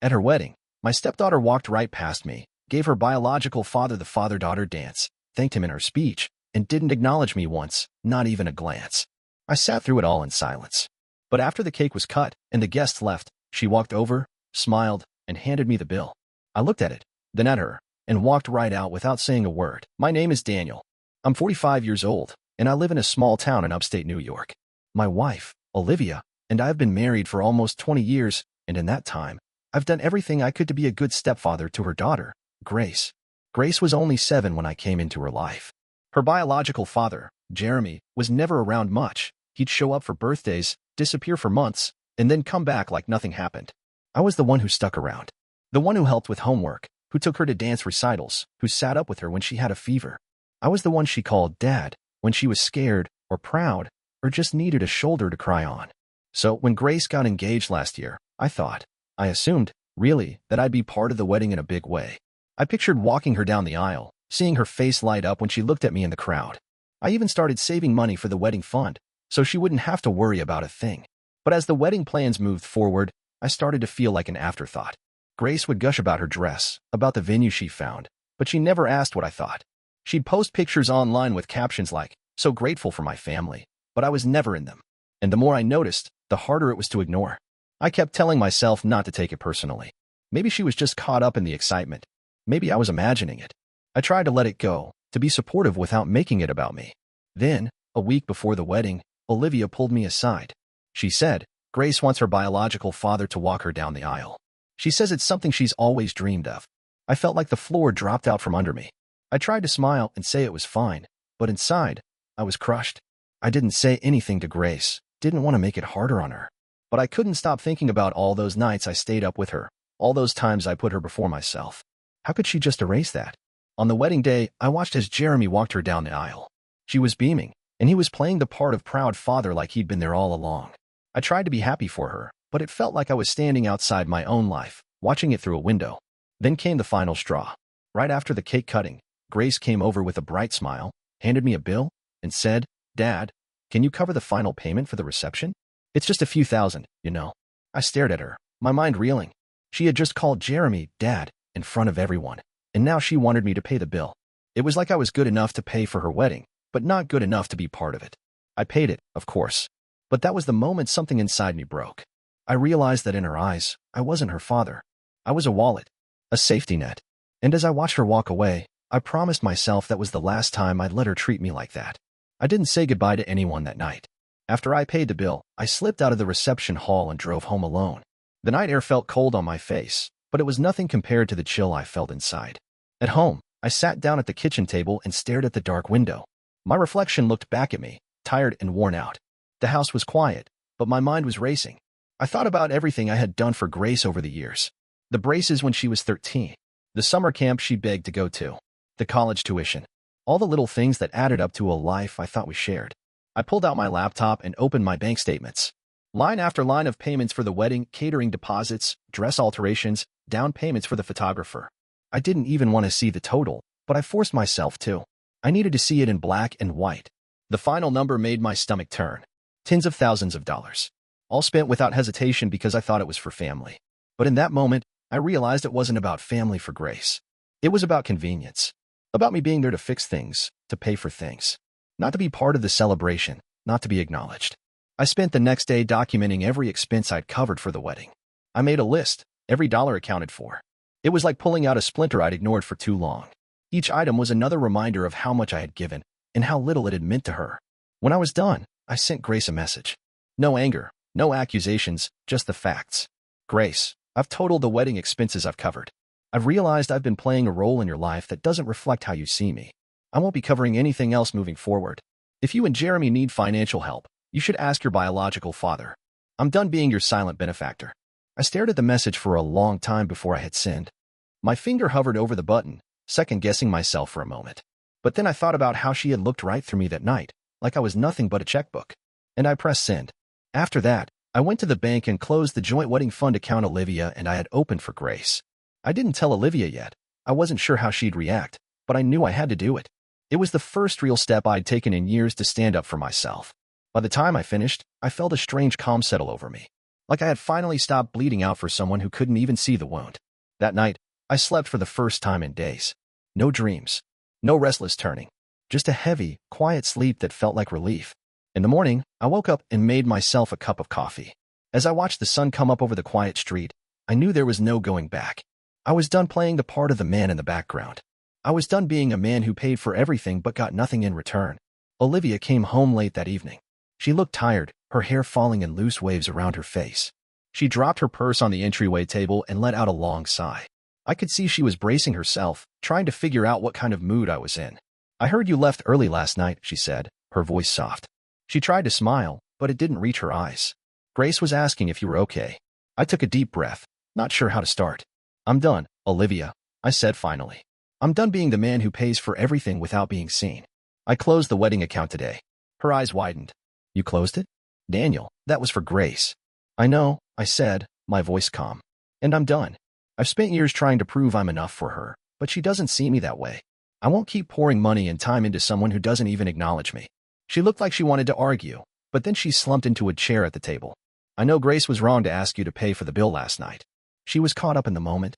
At her wedding, my stepdaughter walked right past me, gave her biological father the father-daughter dance, thanked him in her speech, and didn't acknowledge me once, not even a glance. I sat through it all in silence. But after the cake was cut and the guests left, she walked over, smiled, and handed me the bill. I looked at it, then at her, and walked right out without saying a word. My name is Daniel. I'm 45 years old, and I live in a small town in upstate New York. My wife, Olivia, and I have been married for almost 20 years, and in that time, I've done everything I could to be a good stepfather to her daughter, Grace. Grace was only 7 when I came into her life. Her biological father, Jeremy, was never around much. He'd show up for birthdays, disappear for months, and then come back like nothing happened. I was the one who stuck around. The one who helped with homework, who took her to dance recitals, who sat up with her when she had a fever. I was the one she called Dad when she was scared or proud or just needed a shoulder to cry on. So when Grace got engaged last year, I assumed, really, that I'd be part of the wedding in a big way. I pictured walking her down the aisle, seeing her face light up when she looked at me in the crowd. I even started saving money for the wedding fund, so she wouldn't have to worry about a thing. But as the wedding plans moved forward, I started to feel like an afterthought. Grace would gush about her dress, about the venue she found, but she never asked what I thought. She'd post pictures online with captions like, "So grateful for my family," but I was never in them. And the more I noticed, the harder it was to ignore. I kept telling myself not to take it personally. Maybe she was just caught up in the excitement. Maybe I was imagining it. I tried to let it go, to be supportive without making it about me. Then, a week before the wedding, Olivia pulled me aside. She said, Grace wants her biological father to walk her down the aisle. She says it's something she's always dreamed of. I felt like the floor dropped out from under me. I tried to smile and say it was fine, but inside, I was crushed. I didn't say anything to Grace, didn't want to make it harder on her. But I couldn't stop thinking about all those nights I stayed up with her, all those times I put her before myself. How could she just erase that? On the wedding day, I watched as Jeremy walked her down the aisle. She was beaming, and he was playing the part of proud father like he'd been there all along. I tried to be happy for her, but it felt like I was standing outside my own life, watching it through a window. Then came the final straw. Right after the cake cutting, Grace came over with a bright smile, handed me a bill, and said, "Dad, can you cover the final payment for the reception? It's just a few thousand, you know." I stared at her, my mind reeling. She had just called Jeremy Dad in front of everyone, and now she wanted me to pay the bill. It was like I was good enough to pay for her wedding, but not good enough to be part of it. I paid it, of course. But that was the moment something inside me broke. I realized that in her eyes, I wasn't her father. I was a wallet, a safety net. And as I watched her walk away, I promised myself that was the last time I'd let her treat me like that. I didn't say goodbye to anyone that night. After I paid the bill, I slipped out of the reception hall and drove home alone. The night air felt cold on my face, but it was nothing compared to the chill I felt inside. At home, I sat down at the kitchen table and stared at the dark window. My reflection looked back at me, tired and worn out. The house was quiet, but my mind was racing. I thought about everything I had done for Grace over the years. The braces when she was 13. The summer camp she begged to go to. The college tuition. All the little things that added up to a life I thought we shared. I pulled out my laptop and opened my bank statements. Line after line of payments for the wedding, catering deposits, dress alterations, down payments for the photographer. I didn't even want to see the total, but I forced myself to. I needed to see it in black and white. The final number made my stomach turn. Tens of thousands of dollars. All spent without hesitation because I thought it was for family. But in that moment, I realized it wasn't about family for Grace. It was about convenience. About me being there to fix things, to pay for things. Not to be part of the celebration, not to be acknowledged. I spent the next day documenting every expense I'd covered for the wedding. I made a list, every dollar accounted for. It was like pulling out a splinter I'd ignored for too long. Each item was another reminder of how much I had given and how little it had meant to her. When I was done, I sent Grace a message. No anger, no accusations, just the facts. Grace, I've totaled the wedding expenses I've covered. I've realized I've been playing a role in your life that doesn't reflect how you see me. I won't be covering anything else moving forward. If you and Jeremy need financial help, you should ask your biological father. I'm done being your silent benefactor. I stared at the message for a long time before I hit send. My finger hovered over the button, second-guessing myself for a moment. But then I thought about how she had looked right through me that night, like I was nothing but a checkbook. And I pressed send. After that, I went to the bank and closed the joint wedding fund account Olivia and I had opened for Grace. I didn't tell Olivia yet. I wasn't sure how she'd react, but I knew I had to do it. It was the first real step I'd taken in years to stand up for myself. By the time I finished, I felt a strange calm settle over me. like I had finally stopped bleeding out for someone who couldn't even see the wound. That night, I slept for the first time in days. No dreams, no restless turning, just a heavy, quiet sleep that felt like relief. In the morning, I woke up and made myself a cup of coffee. As I watched the sun come up over the quiet street, I knew there was no going back. I was done playing the part of the man in the background. I was done being a man who paid for everything but got nothing in return. Olivia came home late that evening. She looked tired, her hair falling in loose waves around her face. She dropped her purse on the entryway table and let out a long sigh. I could see she was bracing herself, trying to figure out what kind of mood I was in. "I heard you left early last night," she said, her voice soft. She tried to smile, but it didn't reach her eyes. "Grace was asking if you were okay." I took a deep breath, not sure how to start. "I'm done, Olivia," I said finally. "I'm done being the man who pays for everything without being seen. I closed the wedding account today." Her eyes widened. "You closed it?" "Daniel, that was for Grace." "I know," I said, my voice calm. "And I'm done. I've spent years trying to prove I'm enough for her, but she doesn't see me that way. I won't keep pouring money and time into someone who doesn't even acknowledge me." She looked like she wanted to argue, but then she slumped into a chair at the table. "I know Grace was wrong to ask you to pay for the bill last night. She was caught up in the moment."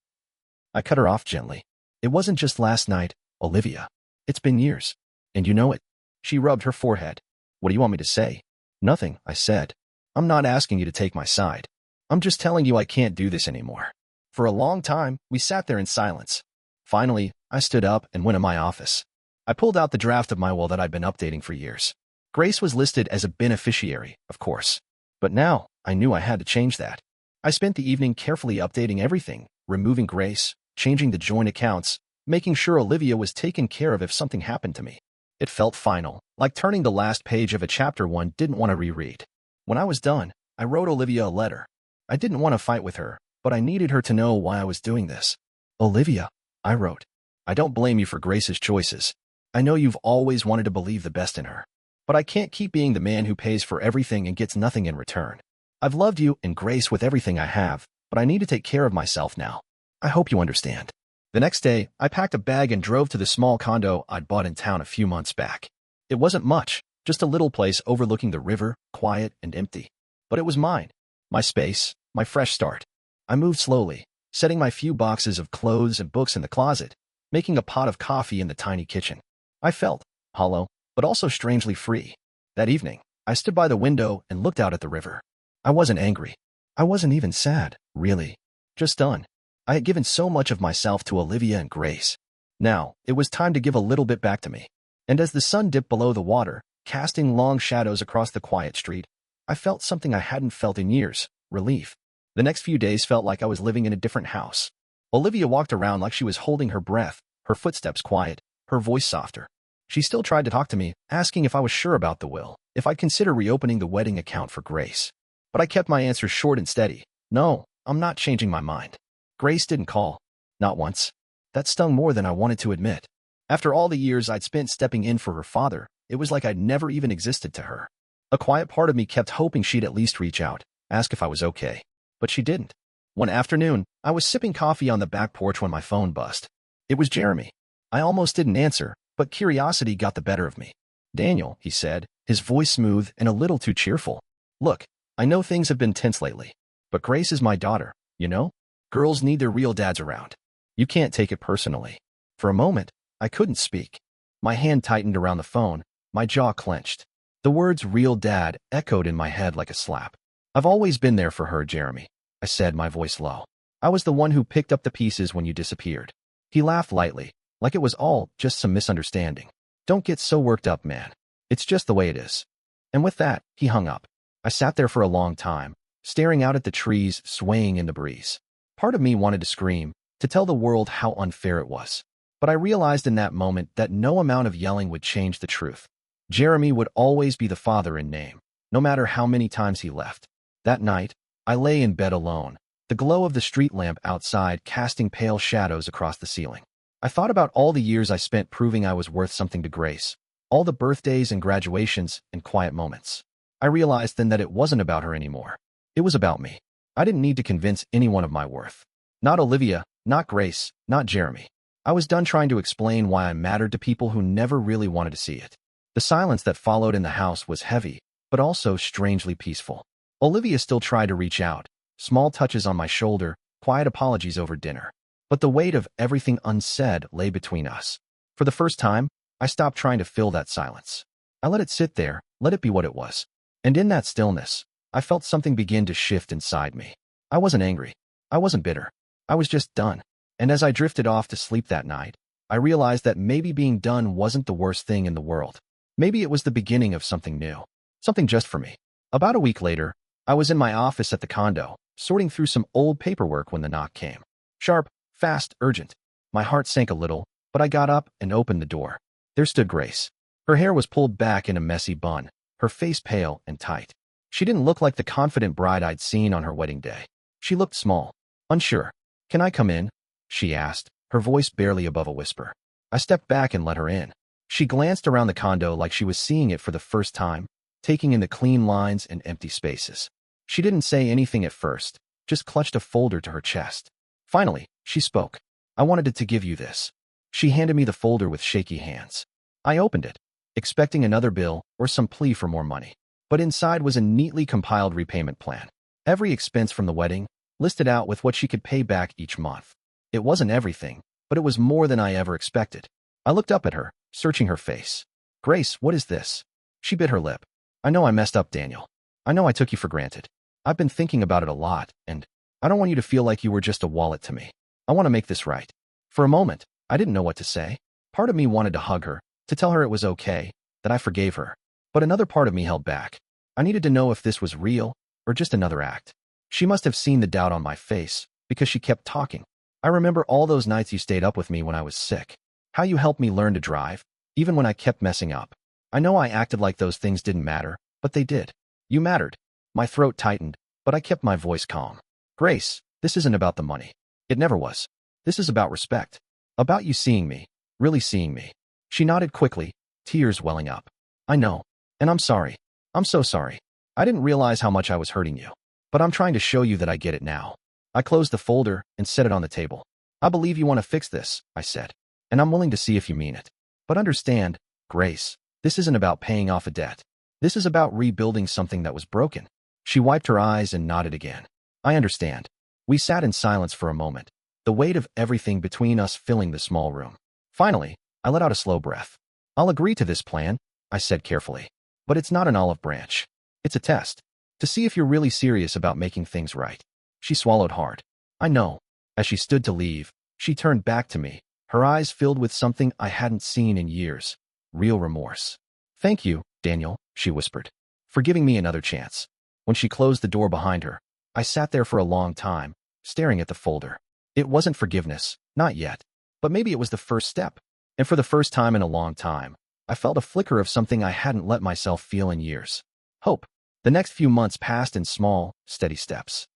I cut her off gently. "It wasn't just last night, Olivia. It's been years. And you know it." She rubbed her forehead. "What do you want me to say?" "Nothing," I said. "I'm not asking you to take my side. I'm just telling you I can't do this anymore." For a long time, we sat there in silence. Finally, I stood up and went to my office. I pulled out the draft of my will that I'd been updating for years. Grace was listed as a beneficiary, of course. But now, I knew I had to change that. I spent the evening carefully updating everything, removing Grace, changing the joint accounts, making sure Olivia was taken care of if something happened to me. It felt final, like turning the last page of a chapter one didn't want to reread. When I was done, I wrote Olivia a letter. I didn't want to fight with her, but I needed her to know why I was doing this. "Olivia," I wrote, "I don't blame you for Grace's choices. I know you've always wanted to believe the best in her. But I can't keep being the man who pays for everything and gets nothing in return. I've loved you and Grace with everything I have, but I need to take care of myself now. I hope you understand." The next day, I packed a bag and drove to the small condo I'd bought in town a few months back. It wasn't much, just a little place overlooking the river, quiet and empty. But it was mine. My space, my fresh start. I moved slowly, setting my few boxes of clothes and books in the closet, making a pot of coffee in the tiny kitchen. I felt hollow, but also strangely free. That evening, I stood by the window and looked out at the river. I wasn't angry. I wasn't even sad, really. Just done. I had given so much of myself to Olivia and Grace. Now, it was time to give a little bit back to me. And as the sun dipped below the water, casting long shadows across the quiet street, I felt something I hadn't felt in years, relief. The next few days felt like I was living in a different house. Olivia walked around like she was holding her breath, her footsteps quiet, her voice softer. She still tried to talk to me, asking if I was sure about the will, if I'd consider reopening the wedding account for Grace. But I kept my answers short and steady. "No, I'm not changing my mind." Grace didn't call. Not once. That stung more than I wanted to admit. After all the years I'd spent stepping in for her father, it was like I'd never even existed to her. A quiet part of me kept hoping she'd at least reach out, ask if I was okay. But she didn't. One afternoon, I was sipping coffee on the back porch when my phone buzzed. It was Jeremy. I almost didn't answer, but curiosity got the better of me. "Daniel," he said, his voice smooth and a little too cheerful. "Look, I know things have been tense lately, but Grace is my daughter, you know? Girls need their real dads around. You can't take it personally." For a moment, I couldn't speak. My hand tightened around the phone, my jaw clenched. The words "real dad" echoed in my head like a slap. "I've always been there for her, Jeremy," I said, my voice low. "I was the one who picked up the pieces when you disappeared." He laughed lightly, like it was all just some misunderstanding. "Don't get so worked up, man. It's just the way it is." And with that, he hung up. I sat there for a long time, staring out at the trees swaying in the breeze. Part of me wanted to scream, to tell the world how unfair it was. But I realized in that moment that no amount of yelling would change the truth. Jeremy would always be the father in name, no matter how many times he left. That night, I lay in bed alone, the glow of the street lamp outside casting pale shadows across the ceiling. I thought about all the years I spent proving I was worth something to Grace, all the birthdays and graduations and quiet moments. I realized then that it wasn't about her anymore. It was about me. I didn't need to convince anyone of my worth. Not Olivia, not Grace, not Jeremy. I was done trying to explain why I mattered to people who never really wanted to see it. The silence that followed in the house was heavy, but also strangely peaceful. Olivia still tried to reach out, small touches on my shoulder, quiet apologies over dinner. But the weight of everything unsaid lay between us. For the first time, I stopped trying to fill that silence. I let it sit there, let it be what it was. And in that stillness, I felt something begin to shift inside me. I wasn't angry. I wasn't bitter. I was just done. And as I drifted off to sleep that night, I realized that maybe being done wasn't the worst thing in the world. Maybe it was the beginning of something new. Something just for me. About a week later, I was in my office at the condo, sorting through some old paperwork when the knock came. Sharp, fast, urgent. My heart sank a little, but I got up and opened the door. There stood Grace. Her hair was pulled back in a messy bun, her face pale and tight. She didn't look like the confident bride I'd seen on her wedding day. She looked small, unsure. "Can I come in?" she asked, her voice barely above a whisper. I stepped back and let her in. She glanced around the condo like she was seeing it for the first time, taking in the clean lines and empty spaces. She didn't say anything at first, just clutched a folder to her chest. Finally, she spoke. "I wanted to give you this." She handed me the folder with shaky hands. I opened it, expecting another bill or some plea for more money. But inside was a neatly compiled repayment plan. Every expense from the wedding, listed out with what she could pay back each month. It wasn't everything, but it was more than I ever expected. I looked up at her, searching her face. "Grace, what is this?" She bit her lip. "I know I messed up, Daniel. I know I took you for granted. I've been thinking about it a lot, and I don't want you to feel like you were just a wallet to me. I want to make this right." For a moment, I didn't know what to say. Part of me wanted to hug her, to tell her it was okay, that I forgave her. But another part of me held back. I needed to know if this was real or just another act. She must have seen the doubt on my face, because she kept talking. "I remember all those nights you stayed up with me when I was sick. How you helped me learn to drive, even when I kept messing up. I know I acted like those things didn't matter, but they did. You mattered." My throat tightened, but I kept my voice calm. "Grace, this isn't about the money. It never was. This is about respect. About you seeing me, really seeing me." She nodded quickly, tears welling up. "I know. And I'm sorry. I'm so sorry. I didn't realize how much I was hurting you. But I'm trying to show you that I get it now." I closed the folder and set it on the table. "I believe you want to fix this," I said. "And I'm willing to see if you mean it. But understand, Grace, this isn't about paying off a debt. This is about rebuilding something that was broken." She wiped her eyes and nodded again. "I understand." We sat in silence for a moment, the weight of everything between us filling the small room. Finally, I let out a slow breath. "I'll agree to this plan," I said carefully. "But it's not an olive branch. It's a test, to see if you're really serious about making things right." She swallowed hard. "I know." As she stood to leave, she turned back to me, her eyes filled with something I hadn't seen in years. Real remorse. "Thank you, Daniel," she whispered, "for giving me another chance." When she closed the door behind her, I sat there for a long time, staring at the folder. It wasn't forgiveness, not yet. But maybe it was the first step. And for the first time in a long time, I felt a flicker of something I hadn't let myself feel in years. Hope. The next few months passed in small, steady steps.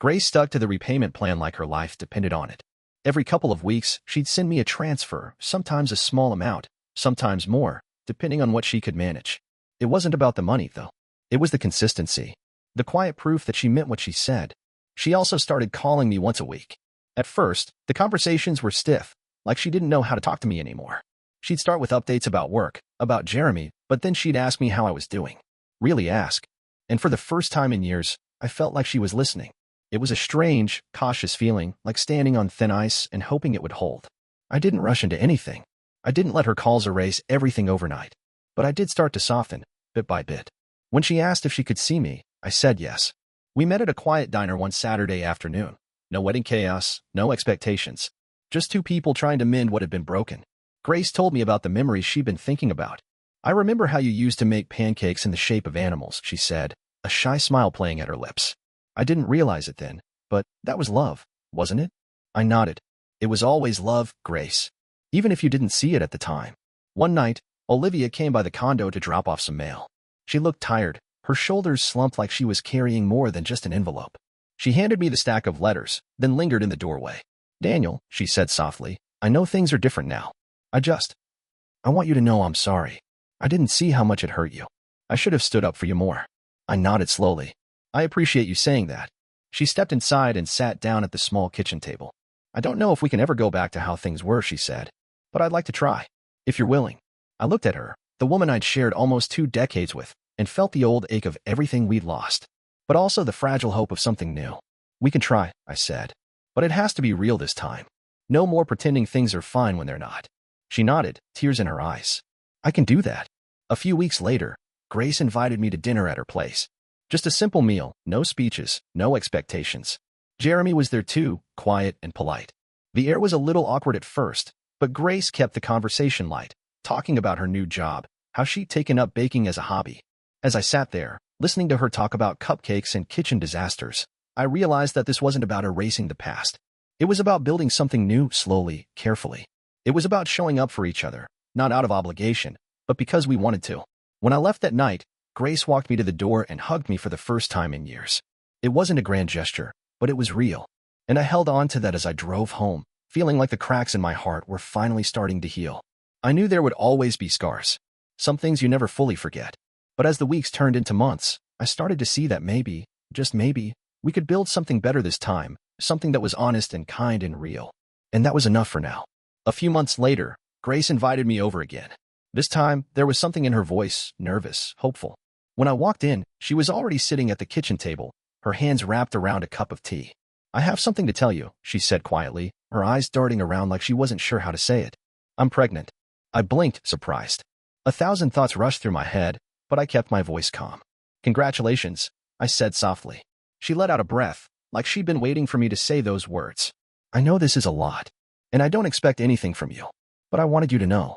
Grace stuck to the repayment plan like her life depended on it. Every couple of weeks, she'd send me a transfer, sometimes a small amount, sometimes more, depending on what she could manage. It wasn't about the money, though. It was the consistency. The quiet proof that she meant what she said. She also started calling me once a week. At first, the conversations were stiff, like she didn't know how to talk to me anymore. She'd start with updates about work, about Jeremy, but then she'd ask me how I was doing. Really ask. And for the first time in years, I felt like she was listening. It was a strange, cautious feeling, like standing on thin ice and hoping it would hold. I didn't rush into anything. I didn't let her calls erase everything overnight. But I did start to soften, bit by bit. When she asked if she could see me, I said yes. We met at a quiet diner one Saturday afternoon. No wedding chaos, no expectations. Just two people trying to mend what had been broken. Grace told me about the memories she'd been thinking about. "I remember how you used to make pancakes in the shape of animals," she said, a shy smile playing at her lips. I didn't realize it then, but that was love, wasn't it? I nodded. "It was always love, Grace. Even if you didn't see it at the time." One night, Olivia came by the condo to drop off some mail. She looked tired, her shoulders slumped like she was carrying more than just an envelope. She handed me the stack of letters, then lingered in the doorway. "Daniel," she said softly, "I know things are different now. I want you to know I'm sorry. I didn't see how much it hurt you. I should have stood up for you more." I nodded slowly. "I appreciate you saying that." She stepped inside and sat down at the small kitchen table. "I don't know if we can ever go back to how things were," she said, "but I'd like to try, if you're willing." I looked at her, the woman I'd shared almost 2 decades with, and felt the old ache of everything we'd lost. but also the fragile hope of something new. "We can try," I said. "But it has to be real this time. No more pretending things are fine when they're not." She nodded, tears in her eyes. "I can do that." A few weeks later, Grace invited me to dinner at her place. Just a simple meal, no speeches, no expectations. Jeremy was there too, quiet and polite. The air was a little awkward at first, but Grace kept the conversation light, talking about her new job, how she'd taken up baking as a hobby. As I sat there, listening to her talk about cupcakes and kitchen disasters, I realized that this wasn't about erasing the past. It was about building something new, slowly, carefully. It was about showing up for each other, not out of obligation, but because we wanted to. When I left that night, Grace walked me to the door and hugged me for the first time in years. It wasn't a grand gesture, but it was real. And I held on to that as I drove home, feeling like the cracks in my heart were finally starting to heal. I knew there would always be scars. Some things you never fully forget. But as the weeks turned into months, I started to see that maybe, just maybe, we could build something better this time, something that was honest and kind and real. And that was enough for now. A few months later, Grace invited me over again. This time, there was something in her voice, nervous, hopeful. When I walked in, she was already sitting at the kitchen table, her hands wrapped around a cup of tea. "I have something to tell you," she said quietly, her eyes darting around like she wasn't sure how to say it. "I'm pregnant." I blinked, surprised. 1,000 thoughts rushed through my head, but I kept my voice calm. "Congratulations," I said softly. She let out a breath, like she'd been waiting for me to say those words. "I know this is a lot, and I don't expect anything from you, but I wanted you to know.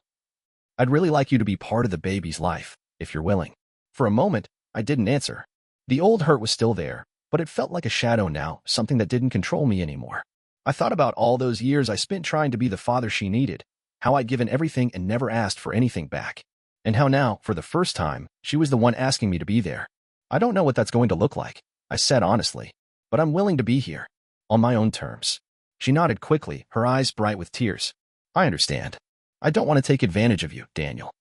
I'd really like you to be part of the baby's life, if you're willing." For a moment, I didn't answer. The old hurt was still there, but it felt like a shadow now, something that didn't control me anymore. I thought about all those years I spent trying to be the father she needed, how I'd given everything and never asked for anything back, and how now, for the first time, she was the one asking me to be there. "I don't know what that's going to look like," I said honestly, "but I'm willing to be here, on my own terms." She nodded quickly, her eyes bright with tears. "I understand. I don't want to take advantage of you, Daniel.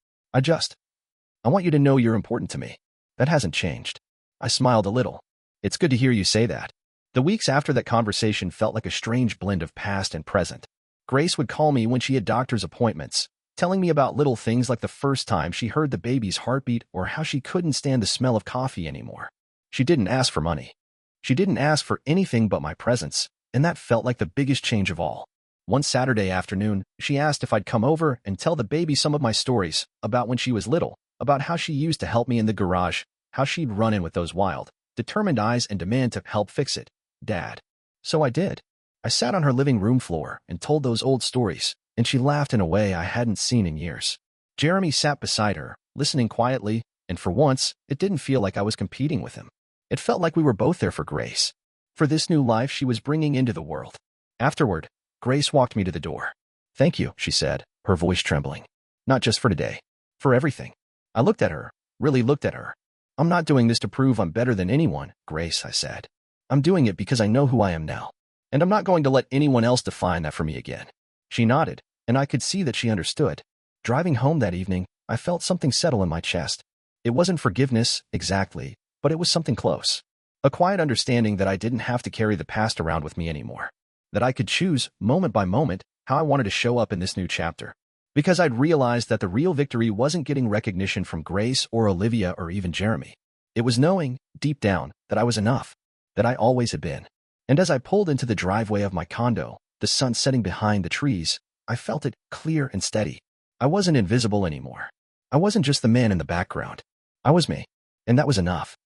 I want you to know you're important to me. That hasn't changed." I smiled a little. "It's good to hear you say that." The weeks after that conversation felt like a strange blend of past and present. Grace would call me when she had doctor's appointments, telling me about little things like the first time she heard the baby's heartbeat or how she couldn't stand the smell of coffee anymore. She didn't ask for money. She didn't ask for anything but my presence, and that felt like the biggest change of all. One Saturday afternoon, she asked if I'd come over and tell the baby some of my stories about when she was little, about how she used to help me in the garage, how she'd run in with those wild, determined eyes and demand to help fix it, Dad. So I did. I sat on her living room floor and told those old stories, and she laughed in a way I hadn't seen in years. Jeremy sat beside her, listening quietly, and for once, it didn't feel like I was competing with him. It felt like we were both there for Grace, for this new life she was bringing into the world. Afterward, Grace walked me to the door. "Thank you," she said, her voice trembling. "Not just for today. For everything." I looked at her, really looked at her. "I'm not doing this to prove I'm better than anyone, Grace," I said. "I'm doing it because I know who I am now. And I'm not going to let anyone else define that for me again." She nodded, and I could see that she understood. Driving home that evening, I felt something settle in my chest. It wasn't forgiveness, exactly, but it was something close. A quiet understanding that I didn't have to carry the past around with me anymore. That I could choose, moment by moment, how I wanted to show up in this new chapter. Because I'd realized that the real victory wasn't getting recognition from Grace or Olivia or even Jeremy. It was knowing, deep down, that I was enough, that I always had been. And as I pulled into the driveway of my condo, the sun setting behind the trees, I felt it clear and steady. I wasn't invisible anymore. I wasn't just the man in the background. I was me, and that was enough.